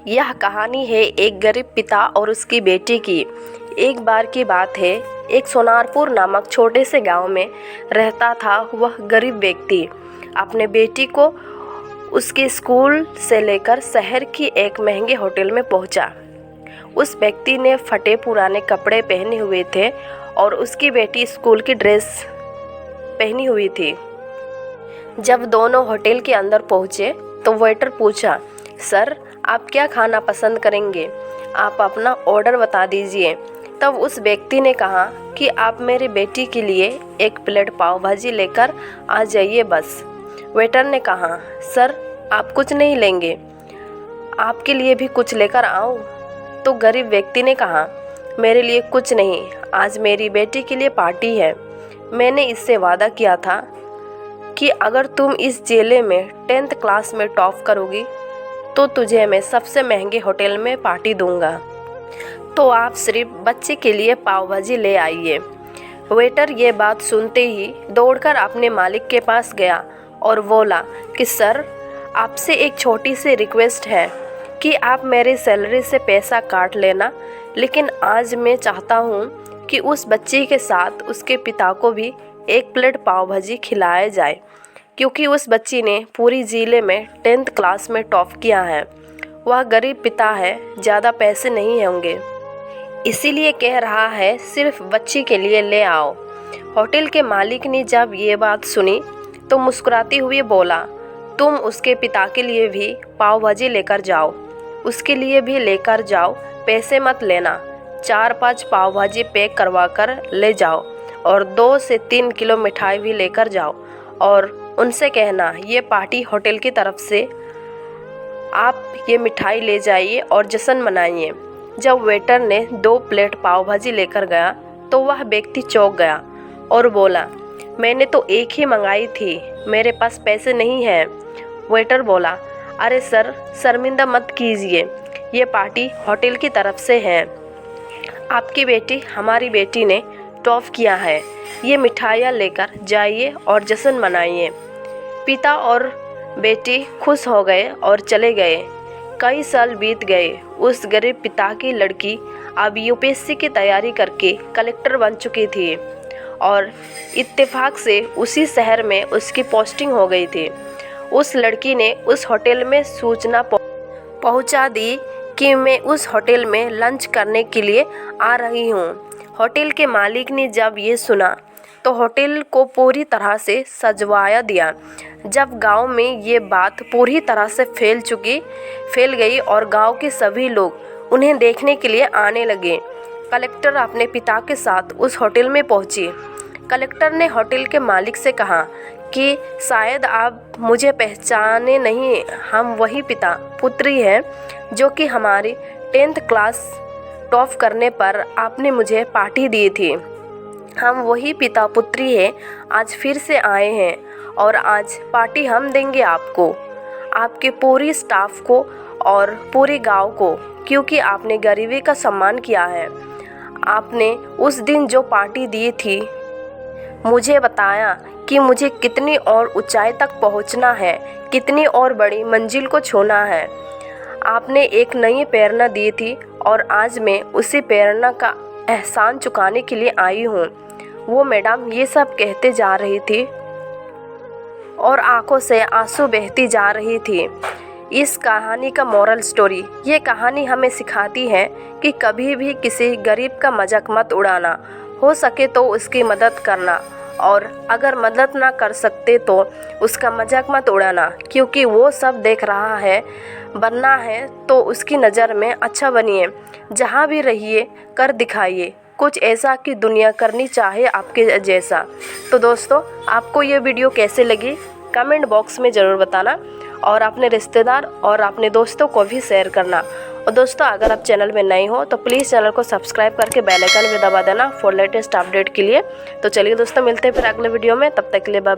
यह कहानी है एक गरीब पिता और उसकी बेटी की। एक बार की बात है, एक सोनारपुर नामक छोटे से गांव में रहता था वह गरीब व्यक्ति। अपने बेटी को उसके स्कूल से लेकर शहर की एक महंगे होटल में पहुंचा। उस व्यक्ति ने फटे पुराने कपड़े पहने हुए थे और उसकी बेटी स्कूल की ड्रेस पहनी हुई थी। जब दोनों होटल के अंदर पहुंचे तो वेटर पूछा, सर आप क्या खाना पसंद करेंगे? आप अपना ऑर्डर बता दीजिए। तब उस व्यक्ति ने कहा कि आप मेरी बेटी के लिए एक प्लेट पाव भाजी लेकर आ जाइए बस। वेटर ने कहा, सर आप कुछ नहीं लेंगे, आपके लिए भी कुछ लेकर आऊं? तो गरीब व्यक्ति ने कहा, मेरे लिए कुछ नहीं, आज मेरी बेटी के लिए पार्टी है। मैंने इससे वादा किया था कि अगर तुम इस जिले में 10th क्लास में टॉप करोगी तो तुझे मैं सबसे महंगे होटल में पार्टी दूंगा, तो आप सिर्फ बच्चे के लिए पाव भाजी ले आइए। वेटर ये बात सुनते ही दौड़कर अपने मालिक के पास गया और बोला कि सर आपसे एक छोटी सी रिक्वेस्ट है कि आप मेरी सैलरी से पैसा काट लेना, लेकिन आज मैं चाहता हूँ कि उस बच्चे के साथ उसके पिता को भी एक प्लेट पाव भाजी खिलाया जाए, क्योंकि उस बच्ची ने पूरी ज़िले में 10th क्लास में टॉप किया है। वह गरीब पिता है, ज़्यादा पैसे नहीं होंगे, इसीलिए कह रहा है सिर्फ बच्ची के लिए ले आओ। होटल के मालिक ने जब ये बात सुनी तो मुस्कुराते हुए बोला, तुम उसके पिता के लिए भी पाव भाजी लेकर जाओ, उसके लिए भी लेकर जाओ, पैसे मत लेना। 4-5 पाव भाजी पैक करवा कर ले जाओ और 2 से 3 किलो मिठाई भी लेकर जाओ और उनसे कहना ये पार्टी होटल की तरफ से, आप ये मिठाई ले जाइए और जश्न मनाइए। जब वेटर ने 2 प्लेट पाव भाजी लेकर गया तो वह व्यक्ति चौंक गया और बोला, मैंने तो एक ही मंगाई थी, मेरे पास पैसे नहीं हैं। वेटर बोला, अरे सर शर्मिंदा मत कीजिए, ये पार्टी होटल की तरफ से है, आपकी बेटी हमारी बेटी ने टॉप किया है, ये मिठाइयाँ लेकर जाइए और जश्न मनाइए। पिता और बेटी खुश हो गए और चले गए। कई साल बीत गए। उस गरीब पिता की लड़की अब यूपीएससी की तैयारी करके कलेक्टर बन चुकी थी और इत्तेफाक से उसी शहर में उसकी पोस्टिंग हो गई थी। उस लड़की ने उस होटल में सूचना पहुंचा दी कि मैं उस होटल में लंच करने के लिए आ रही हूं। होटल के मालिक ने जब ये सुना तो होटल को पूरी तरह से सजवाया दिया। जब गांव में ये बात पूरी तरह से फैल गई और गांव के सभी लोग उन्हें देखने के लिए आने लगे। कलेक्टर अपने पिता के साथ उस होटल में पहुंची। कलेक्टर ने होटल के मालिक से कहा कि शायद आप मुझे पहचाने नहीं, हम वही पिता पुत्री हैं जो कि हमारी 10th क्लास टॉप करने पर आपने मुझे पार्टी दी थी। हम वही पिता पुत्री हैं, आज फिर से आए हैं और आज पार्टी हम देंगे आपको, आपके पूरी स्टाफ को और पूरे गांव को, क्योंकि आपने गरीबी का सम्मान किया है। आपने उस दिन जो पार्टी दी थी, मुझे बताया कि मुझे कितनी और ऊंचाई तक पहुंचना है, कितनी और बड़ी मंजिल को छूना है। आपने एक नई प्रेरणा दी थी और आज मैं उसी प्रेरणा का एहसान चुकाने के लिए आई हूँ। वो मैडम ये सब कहते जा रही थी और आंखों से आंसू बहती जा रही थी। इस कहानी का मोरल स्टोरी, ये कहानी हमें सिखाती है कि कभी भी किसी गरीब का मजाक मत उड़ाना, हो सके तो उसकी मदद करना और अगर मदद ना कर सकते तो उसका मजाक मत उड़ाना, क्योंकि वो सब देख रहा है। बनना है तो उसकी नज़र में अच्छा बनिए, जहाँ भी रहिए कर दिखाइए कुछ ऐसा कि दुनिया करनी चाहे आपके जैसा। तो दोस्तों आपको ये वीडियो कैसे लगी कमेंट बॉक्स में ज़रूर बताना और अपने रिश्तेदार और अपने दोस्तों को भी शेयर करना। और दोस्तों अगर आप चैनल में नए हो तो प्लीज़ चैनल को सब्सक्राइब करके बेल आइकन भी दबा देना फॉर लेटेस्ट अपडेट के लिए। तो चलिए दोस्तों मिलते हैं फिर अगले वीडियो में, तब तक के लिए बाय।